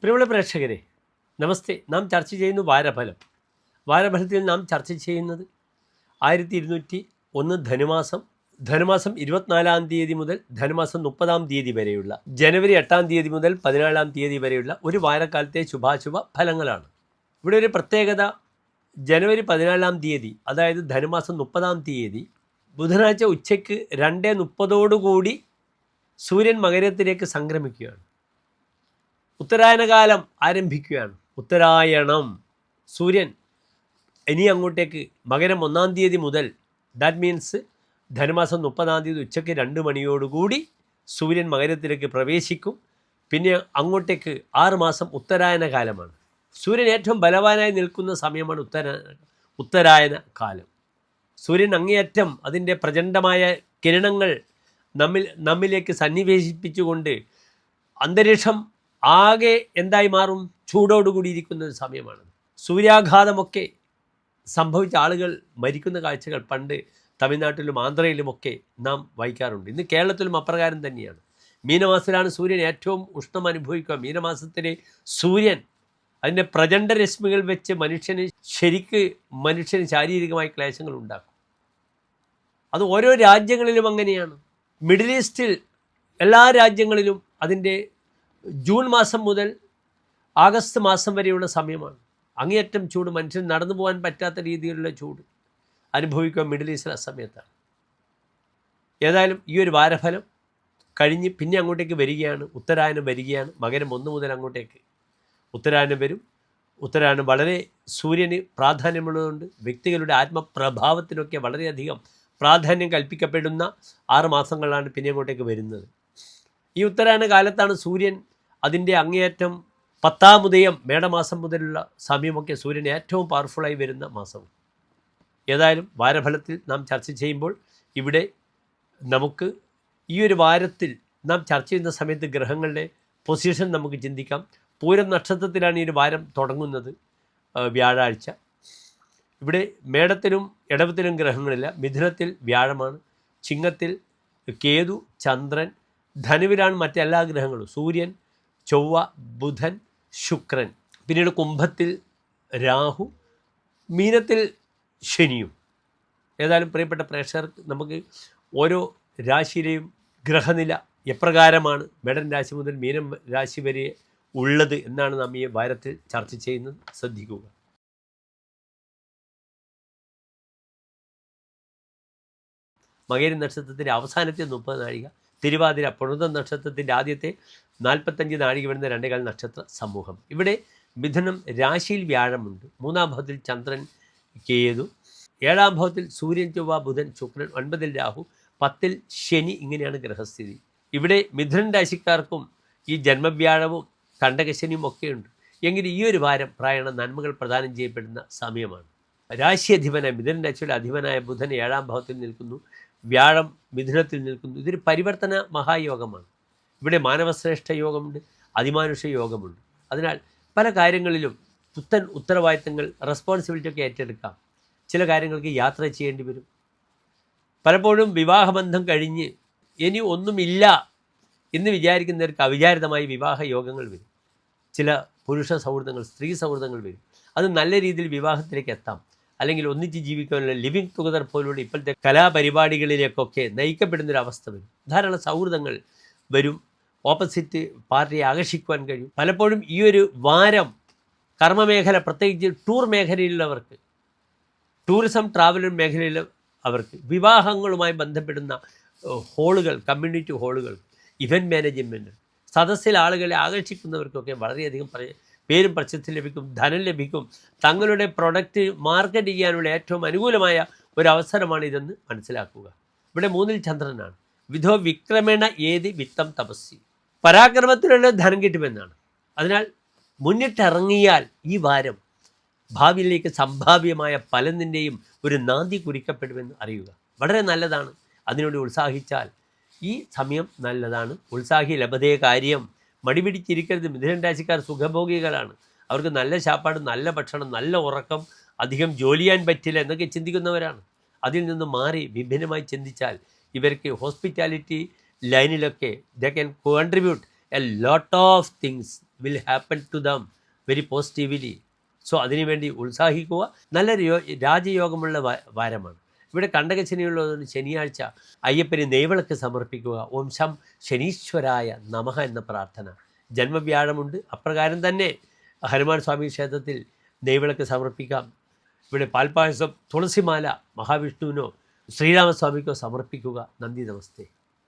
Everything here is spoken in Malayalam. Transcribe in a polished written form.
പ്രിയമുള്ള പ്രേക്ഷകരെ, നമസ്തേ. നാം ചർച്ച ചെയ്യുന്നു വാരഫലം. വാരഫലത്തിൽ നാം ചർച്ച ചെയ്യുന്നത് 1201 ധനുമാസം 24-ാം തീയതി മുതൽ ധനുമാസം 30-ാം തീയതി വരെയുള്ള, ജനുവരി 8-ാം തീയതി മുതൽ 14-ാം തീയതി വരെയുള്ള ഒരു വാരക്കാലത്തെ ശുഭാശുഭ ഫലങ്ങളാണ്. ഇവിടെ ഒരു പ്രത്യേകത, ജനുവരി 14-ാം തീയതി, അതായത് ധനുമാസം 30-ാം തീയതി ബുധനാഴ്ച ഉച്ചയ്ക്ക് 2:30 സൂര്യൻ മകരത്തിലേക്ക് സംക്രമിക്കുകയാണ്. ഉത്തരായനകാലം ആരംഭിക്കുകയാണ്. ഉത്തരായണം. സൂര്യൻ ഇനി അങ്ങോട്ടേക്ക് മകരം 1-ാം തീയതി മുതൽ, ദാറ്റ് മീൻസ് ധനുമാസം 30-ാം തീയതി ഉച്ചയ്ക്ക് 2 മണിയോടുകൂടി സൂര്യൻ മകരത്തിലേക്ക് പ്രവേശിക്കും. പിന്നെ അങ്ങോട്ടേക്ക് 6 മാസം ഉത്തരായന കാലമാണ്. സൂര്യൻ ഏറ്റവും ബലവാനായി നിൽക്കുന്ന സമയമാണ് ഉത്തരായന കാലം. സൂര്യൻ അങ്ങേയറ്റം അതിൻ്റെ പ്രചണ്ഡമായ കിരണങ്ങൾ നമ്മിലേക്ക് സന്നിവേശിപ്പിച്ചുകൊണ്ട് അന്തരീക്ഷം ആകെ എന്തായി മാറും? ചൂടോടുകൂടിയിരിക്കുന്ന ഒരു സമയമാണ്. സൂര്യാഘാതമൊക്കെ സംഭവിച്ച ആളുകൾ മരിക്കുന്ന കാഴ്ചകൾ പണ്ട് തമിഴ്നാട്ടിലും ആന്ധ്രയിലുമൊക്കെ നാം വായിക്കാറുണ്ട്. ഇന്ന് കേരളത്തിലും അപ്രകാരം തന്നെയാണ്. മീനമാസത്തിലാണ് സൂര്യൻ ഏറ്റവും ഉഷ്ണം അനുഭവിക്കുക. മീനമാസത്തിലെ സൂര്യൻ അതിൻ്റെ പ്രചണ്ഡ രശ്മികൾ വെച്ച് മനുഷ്യന് ശാരീരികമായ ക്ലേശങ്ങൾ ഉണ്ടാക്കും. അത് ഓരോ രാജ്യങ്ങളിലും അങ്ങനെയാണ്. മിഡിൽ ഈസ്റ്റിൽ എല്ലാ രാജ്യങ്ങളിലും അതിൻ്റെ ജൂൺ മാസം മുതൽ ആഗസ്റ്റ് മാസം വരെയുള്ള സമയമാണ്. അങ്ങേയറ്റം ചൂട്, മനുഷ്യൻ നടന്നു പോകാൻ പറ്റാത്ത രീതിയിലുള്ള ചൂട് അനുഭവിക്കുക മിഡിൽ ഈസ്റ്റിൽ ആ സമയത്താണ്. ഏതായാലും ഈ ഒരു വാരഫലം കഴിഞ്ഞ് പിന്നെ അങ്ങോട്ടേക്ക് വരികയാണ്. ഉത്തരായനം വരികയാണ്. മകരം 1 മുതൽ അങ്ങോട്ടേക്ക് ഉത്തരായനം വരും. ഉത്തരായനം വളരെ സൂര്യന് പ്രാധാന്യമുള്ളതുകൊണ്ട് വ്യക്തികളുടെ ആത്മപ്രഭാവത്തിനൊക്കെ വളരെയധികം പ്രാധാന്യം കൽപ്പിക്കപ്പെടുന്ന 6 മാസങ്ങളാണ് പിന്നെ അങ്ങോട്ടേക്ക് വരുന്നത്. ഈ ഉത്തരായന കാലത്താണ് സൂര്യൻ അതിൻ്റെ അങ്ങേയറ്റം 10-ാം ഉദയം, മേടമാസം മുതലുള്ള സമയമൊക്കെ സൂര്യൻ ഏറ്റവും പവർഫുള്ളായി വരുന്ന മാസം. ഏതായാലും വാരഫലത്തിൽ നാം ചർച്ച ചെയ്യുമ്പോൾ ഇവിടെ നമുക്ക് ഈ ഒരു വാരത്തിൽ നാം ചർച്ച ചെയ്യുന്ന സമയത്ത് ഗ്രഹങ്ങളുടെ പൊസിഷൻ നമുക്ക് ചിന്തിക്കാം. പൂരം നക്ഷത്രത്തിലാണ് ഈ ഒരു വാരം തുടങ്ങുന്നത്, വ്യാഴാഴ്ച. ഇവിടെ മേടത്തിലും ഇടവത്തിലും ഗ്രഹങ്ങളില്ല. മിഥുനത്തിൽ വ്യാഴമാണ്, ചിങ്ങത്തിൽ കേതു, ചന്ദ്രൻ, ധനുവിലാണ് മറ്റെല്ലാ ഗ്രഹങ്ങളും, സൂര്യൻ, ചൊവ്വ, ബുധൻ, ശുക്രൻ. പിന്നീട് കുംഭത്തിൽ രാഹു, മീനത്തിൽ ശനിയും. ഏതായാലും പ്രിയപ്പെട്ട പ്രേക്ഷകർക്ക് നമുക്ക് ഓരോ രാശിയിലെയും ഗ്രഹനില എപ്രകാരമാണ് മേടൻ രാശി മുതൽ മീനം രാശി വരെ ഉള്ളത് എന്നാണ് നാം ഈ വാരത്തിൽ ചർച്ച ചെയ്യുന്നത്. ശ്രദ്ധിക്കുക. മകര നക്ഷത്രത്തിൻ്റെ അവസാനത്തെ 30 നാഴിക, തിരുവാതിര പുണർത നക്ഷത്രത്തിൻ്റെ ആദ്യത്തെ 45 നാഴിക വരുന്ന 2 നക്ഷത്ര സമൂഹം. ഇവിടെ മിഥുനം രാശിയിൽ വ്യാഴമുണ്ട്, 3-ാം ഭാവത്തിൽ ചന്ദ്രൻ, കേതു, 7-ാം ഭാവത്തിൽ സൂര്യൻ, ചൊവ്വ, ബുധൻ, ശുക്രൻ, 9-ൽ രാഹു, 10-ൽ ശനി. ഇങ്ങനെയാണ് ഗ്രഹസ്ഥിതി. ഇവിടെ മിഥുനൻ രാശിക്കാർക്കും ഈ ജന്മവ്യാഴവും കണ്ടകശനിയും ഒക്കെയുണ്ട്. എങ്കിലും ഈ ഒരു വാരം പ്രായണ നന്മകൾ പ്രദാനം ചെയ്യപ്പെടുന്ന സമയമാണ്. രാശി അധിപനായ മിഥുനൻ രാശിയുടെ അധിപനായ ബുധൻ 7-ാം ഭാവത്തിൽ നിൽക്കുന്നു, വ്യാഴം മിഥുനത്തിൽ നിൽക്കുന്നു. ഇതൊരു പരിവർത്തന മഹായോഗമാണ്. ഇവിടെ മാനവശ്രേഷ്ഠ യോഗമുണ്ട്, അതിമാനുഷ യോഗമുണ്ട്. അതിനാൽ പല കാര്യങ്ങളിലും പുത്തൻ ഉത്തരവാദിത്തങ്ങൾ, റെസ്പോൺസിബിലിറ്റി ഒക്കെ ഏറ്റെടുക്കാം. ചില കാര്യങ്ങൾക്ക് യാത്ര ചെയ്യേണ്ടി വരും. പലപ്പോഴും വിവാഹബന്ധം കഴിഞ്ഞ് ഇനി ഒന്നുമില്ല എന്ന് വിചാരിക്കുന്നവർക്ക് അവിചാരിതമായി വിവാഹ യോഗങ്ങൾ വരും. ചില പുരുഷ സൗഹൃദങ്ങൾ, സ്ത്രീ സൗഹൃദങ്ങൾ വരും. അത് നല്ല രീതിയിൽ വിവാഹത്തിലേക്ക് എത്താം. അല്ലെങ്കിൽ ഒന്നിച്ച് ജീവിക്കാനുള്ള ലിവിങ് ടുഗദർ പോലുള്ള ഇപ്പോഴത്തെ കലാപരിപാടികളിലേക്കൊക്കെ നയിക്കപ്പെടുന്നൊരവസ്ഥ വരും. ധാരാളം സൗഹൃദങ്ങൾ വരും. ഓപ്പോസിറ്റ് പാർട്ടിയെ ആകർഷിക്കുവാൻ കഴിയും. പലപ്പോഴും ഈ ഒരു വാരം കർമ്മമേഖല, പ്രത്യേകിച്ച് ടൂർ മേഖലയിലുള്ളവർക്ക്, ടൂറിസം ട്രാവൽ മേഖലയിൽ അവർക്ക് വിവാഹങ്ങളുമായി ബന്ധപ്പെടുന്ന ഹോളുകൾ, കമ്മ്യൂണിറ്റി ഹോളുകൾ, ഇവൻറ്റ് മാനേജ്മെൻറ്റ്, സദസ്സിൽ ആളുകളെ ആകർഷിക്കുന്നവർക്കൊക്കെ വളരെയധികം പേരും പ്രശസ്തി ലഭിക്കും, ധനം ലഭിക്കും. തങ്ങളുടെ പ്രൊഡക്റ്റ് മാർക്കറ്റ് ചെയ്യാനുള്ള ഏറ്റവും അനുകൂലമായ ഒരവസരമാണ് ഇതെന്ന് മനസ്സിലാക്കുക. ഇവിടെ 3-ൽ ചന്ദ്രനാണ്. വിധോ വിക്രമേണ ഏതി വിത്തം തപസ്സി, പരാക്രമത്തിലുള്ള ധനം കിട്ടുമെന്നാണ്. അതിനാൽ മുന്നിട്ടിറങ്ങിയാൽ ഈ വാരം ഭാവിയിലേക്ക് സംഭാവ്യമായ പലതിൻ്റെയും ഒരു നാന്തി കുറിക്കപ്പെടുമെന്ന് അറിയുക. വളരെ നല്ലതാണ്. അതിനുവേണ്ടി ഉത്സാഹിച്ചാൽ ഈ സമയം നല്ലതാണ്. ഉത്സാഹി ലഭതേ കാര്യം. മടിപിടിച്ചിരിക്കരുത്. മിഥുനൻ രാശിക്കാർ സുഖഭോഗികളാണ്. അവർക്ക് നല്ല ശാപ്പാട്, നല്ല ഭക്ഷണം, നല്ല ഉറക്കം, അധികം ജോലി ചെയ്യാൻ പറ്റില്ല എന്നൊക്കെ ചിന്തിക്കുന്നവരാണ്. അതിൽ നിന്ന് മാറി വിഭിന്നമായി ചിന്തിച്ചാൽ ഇവർക്ക് ഹോസ്പിറ്റാലിറ്റി ലൈനിലൊക്കെ they can contribute a lot of things will happen to them very positively. So അതിനുവേണ്ടി ഉത്സാഹിക്കുക. നല്ലൊരു രാജയോഗമുള്ള വാരമാണ്. ഇവിടെ കണ്ടകശനിയുള്ളതുകൊണ്ട് ശനിയാഴ്ച അയ്യപ്പന് നെയ്വിളക്ക് സമർപ്പിക്കുക. ഓം ശം ശനീശ്വരായ നമഃ എന്ന പ്രാർത്ഥന. ജന്മവ്യാഴമുണ്ട്, അപ്രകാരം തന്നെ ഹനുമാൻ സ്വാമി ക്ഷേത്രത്തിൽ നെയ്വിളക്ക് സമർപ്പിക്കാം. ഇവിടെ പാൽപ്പായസം, തുളസിമാല മഹാവിഷ്ണുവിനോ ശ്രീരാമസ്വാമിക്കോ സമർപ്പിക്കുക. നന്ദി, നമസ്തേ.